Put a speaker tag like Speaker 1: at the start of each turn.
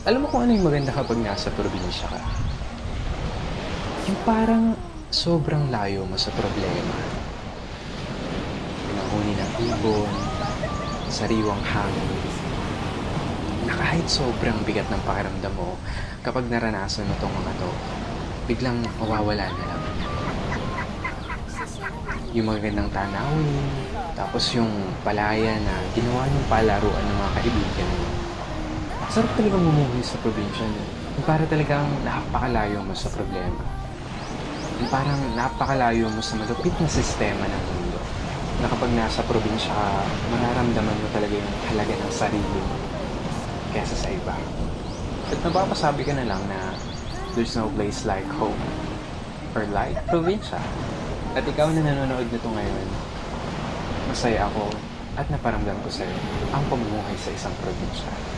Speaker 1: Alam mo kung ano yung maganda kapag nasa probinsya ka? Yung parang sobrang layo mo sa problema. Pinahuni ng ibon, sariwang hangin, na kahit sobrang bigat ng pakiramdam mo, kapag naranasan mo tong mga to, biglang mawawala na lang. Yung magagandang tanawin, tapos yung palaya na ginawa niyong palaruan ng mga kaibigan mo. Sarap talagang bumuhay sa probinsya, no? Yung para talagang napakalayo mo sa problema. Yung parang napakalayo mo sa malupit na sistema ng mundo. Na kapag nasa probinsya ka, mararamdaman mo talaga yung halaga ng sarili mo kesa sa iba. At napapasabi ka na lang na there's no place like home or like probinsya. At ikaw na nanonood nito ngayon, masaya ako at naparamdam ko sa'yo ang pamumuhay sa isang probinsya.